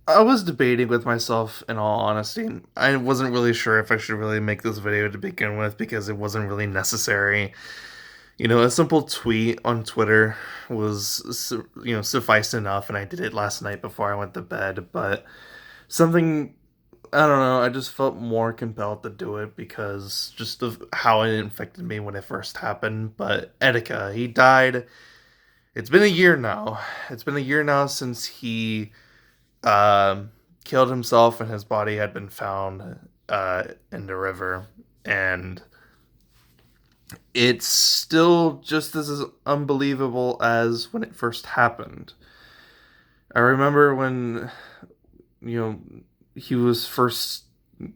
I was debating with myself in all honesty. I wasn't really sure if I should really make this video to begin with because it wasn't really necessary. A simple tweet on Twitter sufficed enough, and I did it last night before I went to bed. But something, I don't know, I just felt more compelled to do it because just of how it infected me when it first happened. But Etika, he died. It's been a year now. It's been a year now since he um, killed himself, and his body had been found in the river. And it's still just as unbelievable as when it first happened. I remember when, you know, he was first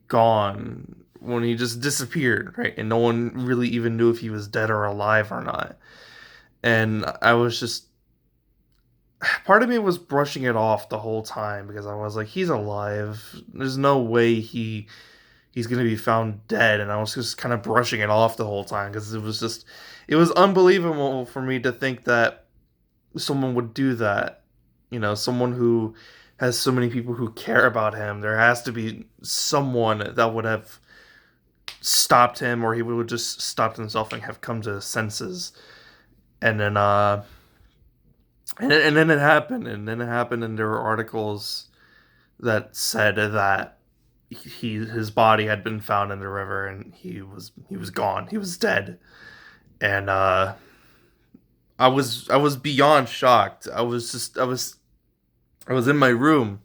gone, when he just disappeared, right? And no one really even knew if he was dead or alive or not. And I was just, part of me was brushing it off the whole time because I was like, he's alive. There's no way he's gonna be found dead. And I was just kind of brushing it off the whole time because it was unbelievable for me to think that someone would do that. Someone who has so many people who care about him. There has to be someone that would have stopped him, or he would have just stopped himself and have come to his senses. And then and then it happened, and there were articles that said that his body had been found in the river, and he was gone. He was dead. And I was beyond shocked. I was in my room,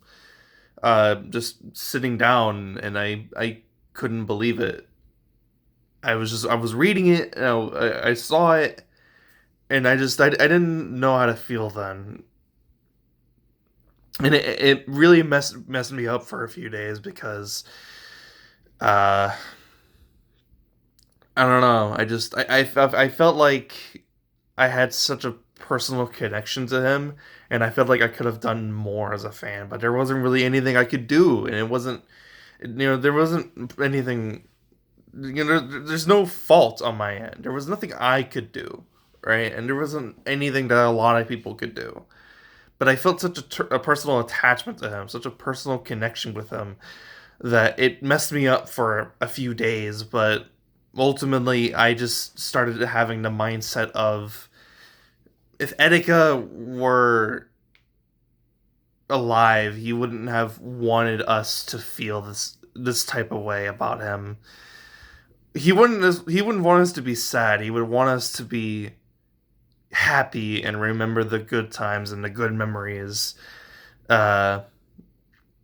just sitting down, and I couldn't believe it. I was reading it, and I saw it, and I didn't know how to feel then. And it really messed me up for a few days because uh I don't know. I felt like I had such a personal connection to him, and I felt like I could have done more as a fan, but there wasn't really anything I could do, and it wasn't, there wasn't anything, there's no fault on my end. There was nothing I could do, right? And there wasn't anything that a lot of people could do. But I felt such a personal attachment to him, such a personal connection with him, that it messed me up for a few days. But ultimately, I just started having the mindset of, if Etika were alive, he wouldn't have wanted us to feel this type of way about him. He wouldn't want us to be sad. He would want us to be happy and remember the good times and the good memories, uh,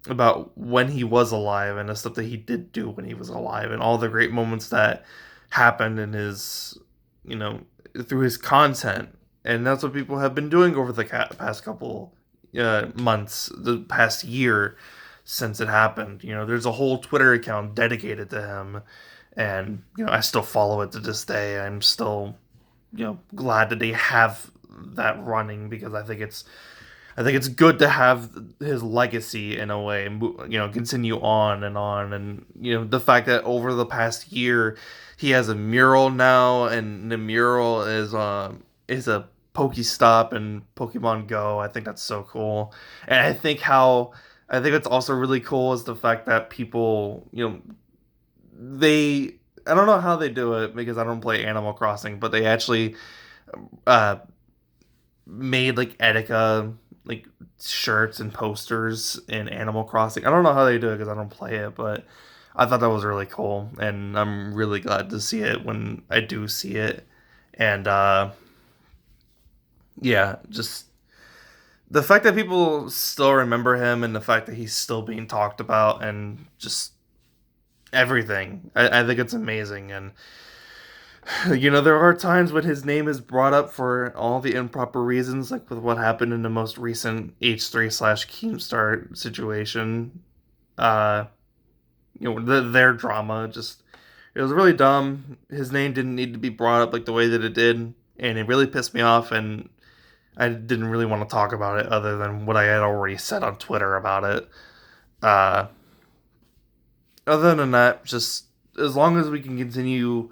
about when he was alive and the stuff that he did do when he was alive, and all the great moments that happened in his, you know, through his content. And that's what people have been doing over the past couple months, the past year since it happened. There's a whole Twitter account dedicated to him, and I still follow it to this day. I'm still glad that they have that running because I think it's good to have his legacy in a way, continue on, and the fact that over the past year he has a mural now, and the mural is a Pokestop and Pokemon Go. I think that's so cool, and I think it's also really cool is the fact that people, they I don't know how they do it because I don't play Animal Crossing, but they actually uh made like Etika like shirts and posters in Animal Crossing. I don't know how they do it because I don't play it, but I thought that was really cool, and I'm really glad to see it when I do see it. And yeah, just the fact that people still remember him, and the fact that he's still being talked about, and just everything. I think it's amazing. And there are times when his name is brought up for all the improper reasons, like with what happened in the most recent H3/Keemstar situation. Uh, their drama just, it was really dumb. His name didn't need to be brought up like the way that it did, and it really pissed me off. And I didn't really want to talk about it other than what I had already said on Twitter about it. Uh, Other than that, just as long as we can continue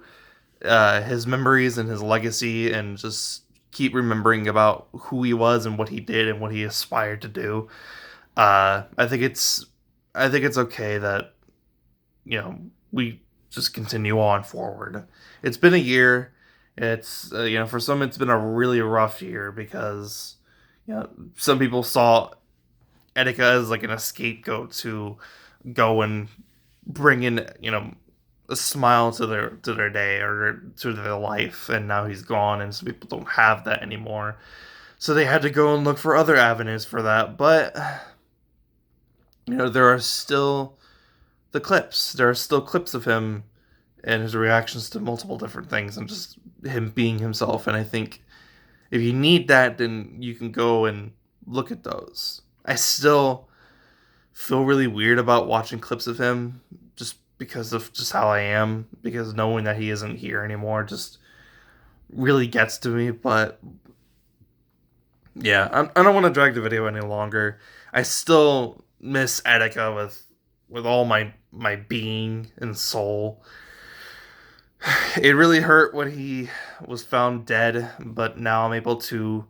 his memories and his legacy, and just keep remembering about who he was and what he did and what he aspired to do. I think it's okay that we just continue on forward. It's been a year. It's for some it's been a really rough year because some people saw Etika as like an scapegoat to go and bring in a smile to their day or to their life, and now he's gone, and some people don't have that anymore. So they had to go and look for other avenues for that. But there are still the clips. There are still clips of him and his reactions to multiple different things and just him being himself. And I think if you need that, then you can go and look at those. I still feel really weird about watching clips of him just because of just how I am, because knowing that he isn't here anymore just really gets to me. But yeah, I don't want to drag the video any longer. I still miss Etika with all my being and soul. It really hurt when he was found dead, but now I'm able to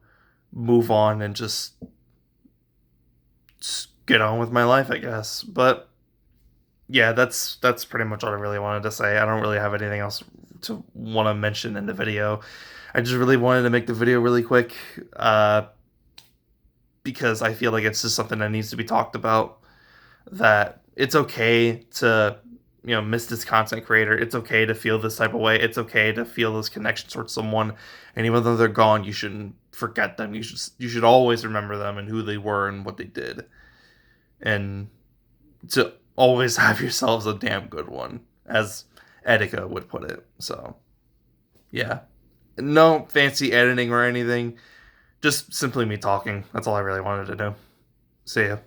move on and just get on with my life, I guess. But yeah, that's pretty much all I really wanted to say. I don't really have anything else to want to mention in the video. I just really wanted to make the video really quick, because I feel like it's just something that needs to be talked about. That it's okay to miss this content creator. It's okay to feel this type of way. It's okay to feel this connection towards someone, and even though they're gone, you shouldn't forget them. You should always remember them and who they were and what they did, and to always have yourselves a damn good one, as Etika would put it. So yeah, no fancy editing or anything. Just simply me talking. That's all I really wanted to do. See ya.